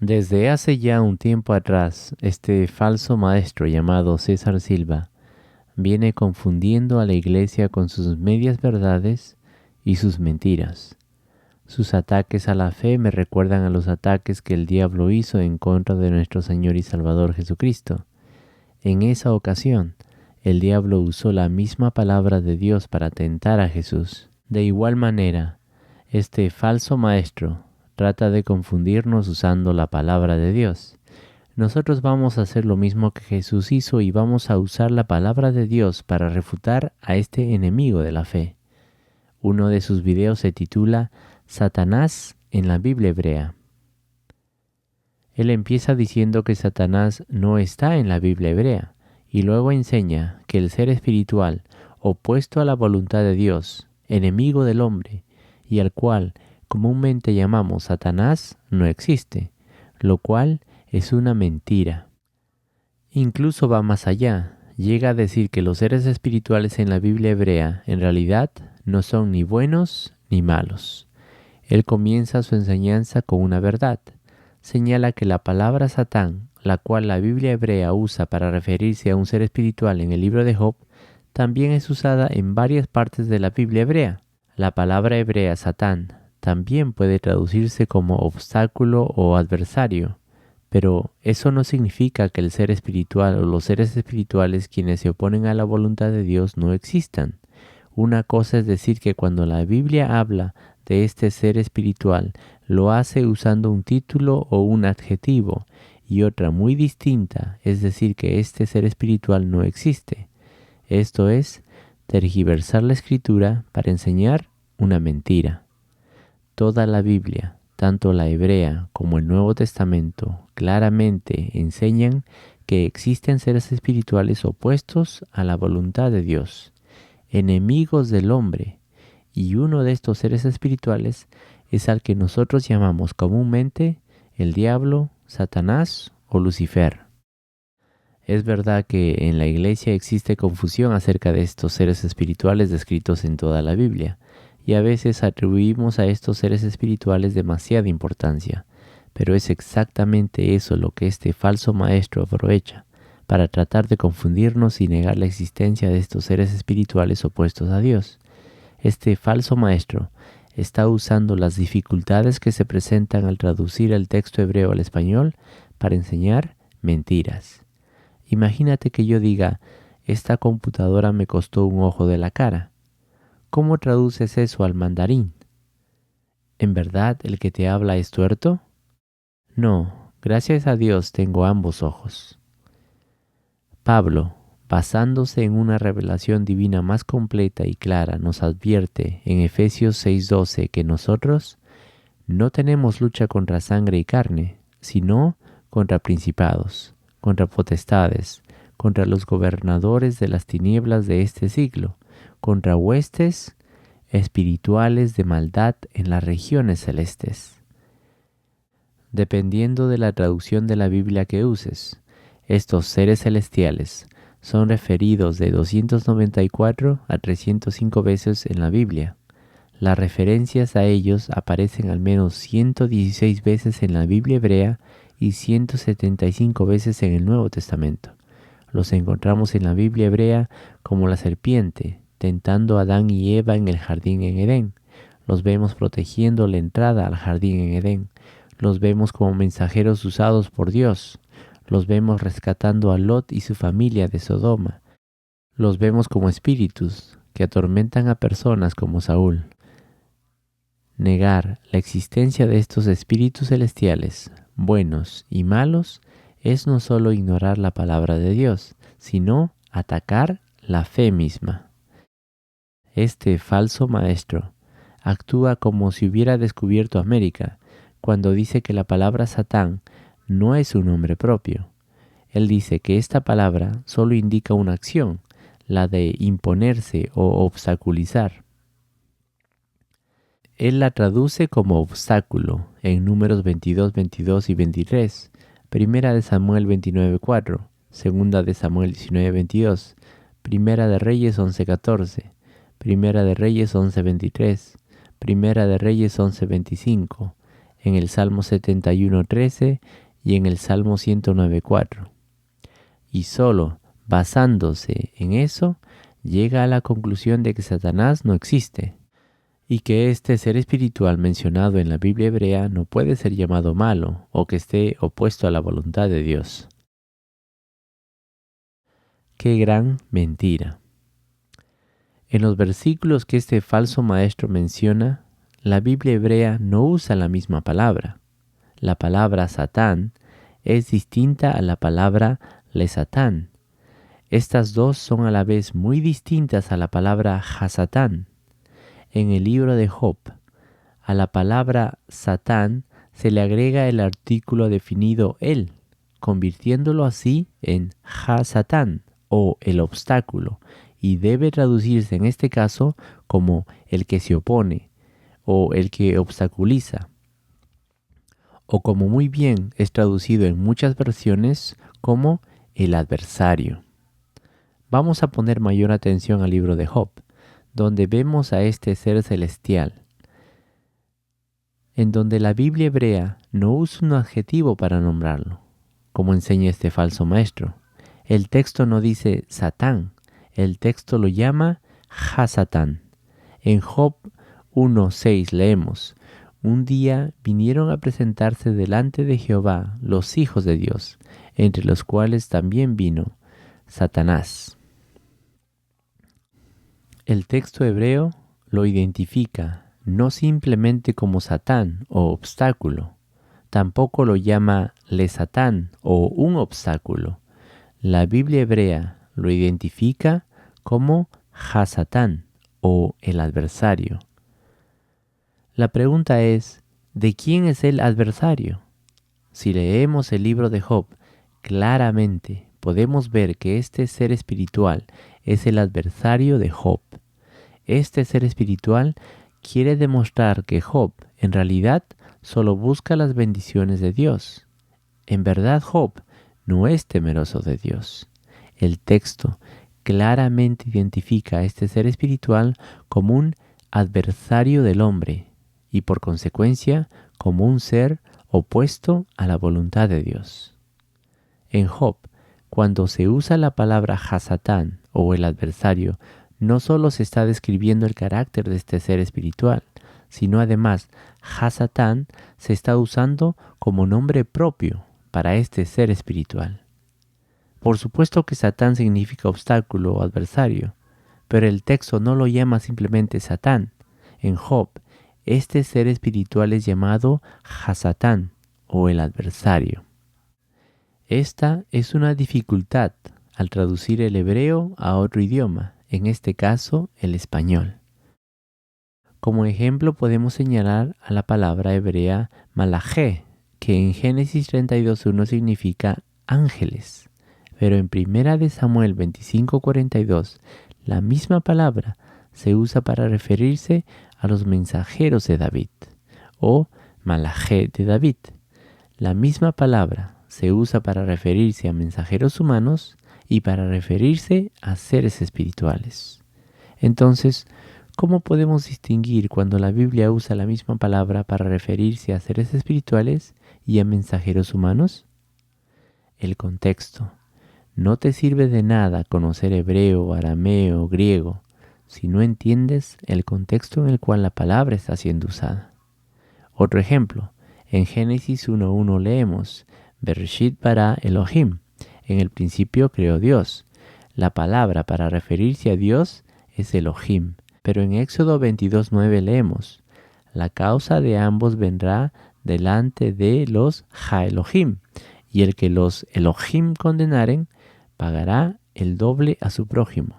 Desde hace ya un tiempo atrás, este falso maestro llamado César Silva viene confundiendo a la iglesia con sus medias verdades y sus mentiras. Sus ataques a la fe me recuerdan a los ataques que el diablo hizo en contra de nuestro Señor y Salvador Jesucristo. En esa ocasión, el diablo usó la misma palabra de Dios para tentar a Jesús. De igual manera, este falso maestro trata de confundirnos usando la palabra de Dios. Nosotros vamos a hacer lo mismo que Jesús hizo y vamos a usar la palabra de Dios para refutar a este enemigo de la fe. Uno de sus videos se titula Satanás en la Biblia hebrea. Él empieza diciendo que Satanás no está en la Biblia hebrea y luego enseña que el ser espiritual opuesto a la voluntad de Dios, enemigo del hombre y al cual comúnmente llamamos Satanás, no existe, lo cual es una mentira. Incluso va más allá, llega a decir que los seres espirituales en la Biblia hebrea en realidad no son ni buenos ni malos. Él comienza su enseñanza con una verdad. Señala que la palabra Satán, la cual la Biblia hebrea usa para referirse a un ser espiritual en el libro de Job, también es usada en varias partes de la Biblia hebrea. La palabra hebrea Satán también puede traducirse como obstáculo o adversario, pero eso no significa que el ser espiritual o los seres espirituales quienes se oponen a la voluntad de Dios no existan. Una cosa es decir que cuando la Biblia habla de este ser espiritual, lo hace usando un título o un adjetivo, y otra muy distinta es decir que este ser espiritual no existe. Esto es, tergiversar la Escritura para enseñar una mentira. Toda la Biblia, tanto la hebrea como el Nuevo Testamento, claramente enseñan que existen seres espirituales opuestos a la voluntad de Dios, enemigos del hombre, y uno de estos seres espirituales es al que nosotros llamamos comúnmente el diablo, Satanás o Lucifer. Es verdad que en la iglesia existe confusión acerca de estos seres espirituales descritos en toda la Biblia, y a veces atribuimos a estos seres espirituales demasiada importancia, pero es exactamente eso lo que este falso maestro aprovecha para tratar de confundirnos y negar la existencia de estos seres espirituales opuestos a Dios. Este falso maestro está usando las dificultades que se presentan al traducir el texto hebreo al español para enseñar mentiras. Imagínate que yo diga, esta computadora me costó un ojo de la cara. ¿Cómo traduces eso al mandarín? ¿En verdad el que te habla es tuerto? No, gracias a Dios tengo ambos ojos. Pablo, basándose en una revelación divina más completa y clara, nos advierte en Efesios 6:12 que nosotros no tenemos lucha contra sangre y carne, sino contra principados, contra potestades, contra los gobernadores de las tinieblas de este siglo, contra huestes espirituales de maldad en las regiones celestes. Dependiendo de la traducción de la Biblia que uses, estos seres celestiales son referidos de 294 a 305 veces en la Biblia. Las referencias a ellos aparecen al menos 116 veces en la Biblia hebrea y 175 veces en el Nuevo Testamento. Los encontramos en la Biblia hebrea como la serpiente, tentando a Adán y Eva en el jardín en Edén. Los vemos protegiendo la entrada al jardín en Edén. Los vemos como mensajeros usados por Dios. Los vemos rescatando a Lot y su familia de Sodoma. Los vemos como espíritus que atormentan a personas como Saúl. Negar la existencia de estos espíritus celestiales, buenos y malos, es no solo ignorar la palabra de Dios, sino atacar la fe misma. Este falso maestro actúa como si hubiera descubierto América cuando dice que la palabra Satán no es un nombre propio. Él dice que esta palabra solo indica una acción, la de imponerse o obstaculizar. Él la traduce como obstáculo en Números 22, 22 y 23, Primera de Samuel 29:4, Segunda de Samuel 19:22, Primera de Reyes 11:14, Primera de Reyes 11:23, Primera de Reyes 11:25, en el Salmo 71:13 y en el Salmo 109:4. Y solo basándose en eso, llega a la conclusión de que Satanás no existe y que este ser espiritual mencionado en la Biblia hebrea no puede ser llamado malo o que esté opuesto a la voluntad de Dios. ¡Qué gran mentira! En los versículos que este falso maestro menciona, la Biblia hebrea no usa la misma palabra. La palabra Satán es distinta a la palabra Lesatán. Estas dos son a la vez muy distintas a la palabra Hasatán. En el libro de Job, a la palabra Satán se le agrega el artículo definido el, convirtiéndolo así en Hasatán o el obstáculo, y debe traducirse en este caso como el que se opone o el que obstaculiza, o como muy bien es traducido en muchas versiones como el adversario. Vamos a poner mayor atención al libro de Job, donde vemos a este ser celestial, en donde la Biblia hebrea no usa un adjetivo para nombrarlo, como enseña este falso maestro. El texto no dice Satán, el texto lo llama Hasatán. En Job 1:6 leemos: un día vinieron a presentarse delante de Jehová los hijos de Dios, entre los cuales también vino Satanás. El texto hebreo lo identifica no simplemente como Satán o obstáculo, tampoco lo llama Lesatán o un obstáculo. La Biblia hebrea lo identifica como Hasatán o el adversario. La pregunta es, ¿de quién es el adversario? Si leemos el libro de Job, claramente podemos ver que este ser espiritual es el adversario de Job. Este ser espiritual quiere demostrar que Job en realidad solo busca las bendiciones de Dios. En verdad, Job no es temeroso de Dios. El texto claramente identifica a este ser espiritual como un adversario del hombre y por consecuencia como un ser opuesto a la voluntad de Dios. En Job, cuando se usa la palabra Hasatán o el adversario, no solo se está describiendo el carácter de este ser espiritual, sino además Hasatán se está usando como nombre propio para este ser espiritual. Por supuesto que Satán significa obstáculo o adversario, pero el texto no lo llama simplemente Satán. En Job, este ser espiritual es llamado Hasatán o el adversario. Esta es una dificultad al traducir el hebreo a otro idioma, en este caso el español. Como ejemplo podemos señalar a la palabra hebrea malajé, que en Génesis 32:1 significa ángeles, pero en 1 Samuel 25:42 la misma palabra se usa para referirse a los mensajeros de David, o malajé de David. La misma palabra se usa para referirse a mensajeros humanos y para referirse a seres espirituales. Entonces, ¿cómo podemos distinguir cuando la Biblia usa la misma palabra para referirse a seres espirituales y a mensajeros humanos? El contexto. No te sirve de nada conocer hebreo, arameo, griego, si no entiendes el contexto en el cual la palabra está siendo usada. Otro ejemplo, en Génesis 1:1 leemos, Bereshit bara Elohim, en el principio creó Dios. La palabra para referirse a Dios es Elohim, pero en Éxodo 22:9 leemos, la causa de ambos vendrá delante de los Ha-Elohim, y el que los Elohim condenaren, pagará el doble a su prójimo.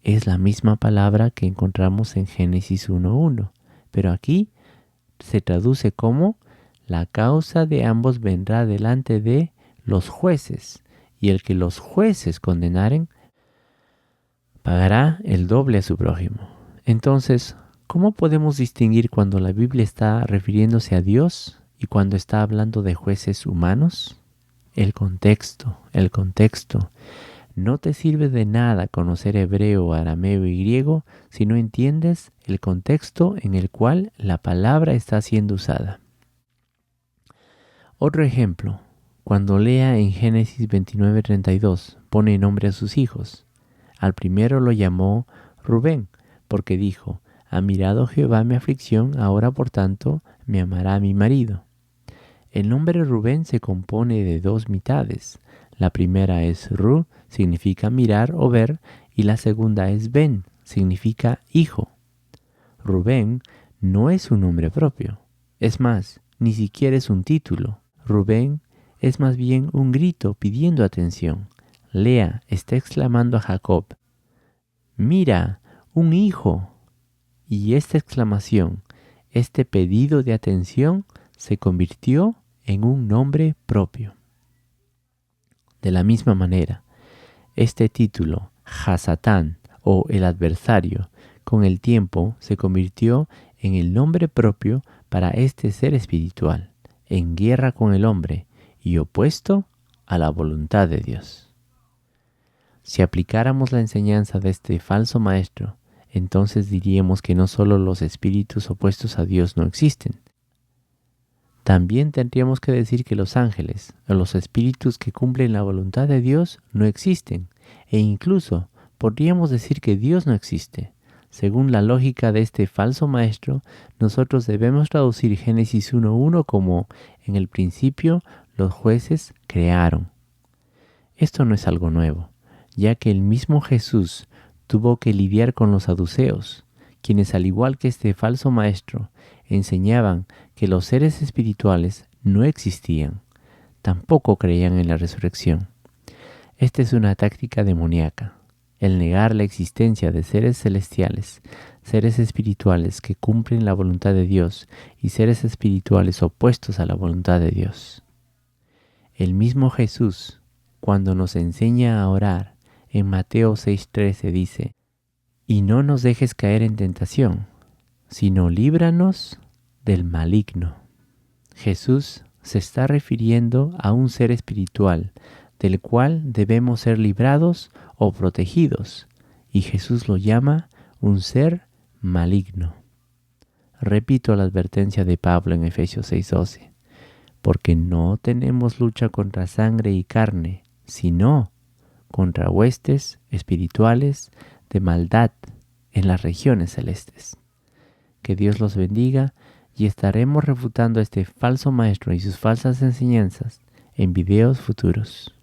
Es la misma palabra que encontramos en Génesis 1:1, pero aquí se traduce como la causa de ambos vendrá delante de los jueces, y el que los jueces condenaren, pagará el doble a su prójimo. Entonces, ¿cómo podemos distinguir cuando la Biblia está refiriéndose a Dios y cuando está hablando de jueces humanos? El contexto. No te sirve de nada conocer hebreo, arameo y griego si no entiendes el contexto en el cual la palabra está siendo usada. Otro ejemplo, cuando Lea en Génesis 29:32 pone nombre a sus hijos. Al primero lo llamó Rubén, porque dijo: ha mirado Jehová mi aflicción, ahora por tanto me amará mi marido. El nombre Rubén se compone de dos mitades. La primera es Ru, significa mirar o ver, y la segunda es Ben, significa hijo. Rubén no es un nombre propio. Es más, ni siquiera es un título. Rubén es más bien un grito pidiendo atención. Lea está exclamando a Jacob: mira, un hijo. Y esta exclamación, este pedido de atención, se convirtió en un nombre propio. De la misma manera, este título, Hasatán o el adversario, con el tiempo se convirtió en el nombre propio para este ser espiritual, en guerra con el hombre y opuesto a la voluntad de Dios. Si aplicáramos la enseñanza de este falso maestro, entonces diríamos que no solo los espíritus opuestos a Dios no existen. También tendríamos que decir que los ángeles, o los espíritus que cumplen la voluntad de Dios, no existen. E incluso podríamos decir que Dios no existe. Según la lógica de este falso maestro, nosotros debemos traducir Génesis 1:1 como: en el principio los jueces crearon. Esto no es algo nuevo, ya que el mismo Jesús tuvo que lidiar con los saduceos, quienes, al igual que este falso maestro, enseñaban que los seres espirituales no existían. Tampoco creían en la resurrección. Esta es una táctica demoníaca, el negar la existencia de seres celestiales, seres espirituales que cumplen la voluntad de Dios y seres espirituales opuestos a la voluntad de Dios. El mismo Jesús, cuando nos enseña a orar, en Mateo 6:13 dice: y no nos dejes caer en tentación, sino líbranos del maligno. Jesús se está refiriendo a un ser espiritual del cual debemos ser librados o protegidos, y Jesús lo llama un ser maligno. Repito la advertencia de Pablo en Efesios 6:12, porque no tenemos lucha contra sangre y carne, sino contra huestes espirituales de maldad en las regiones celestes. Que Dios los bendiga, y estaremos refutando a este falso maestro y sus falsas enseñanzas en videos futuros.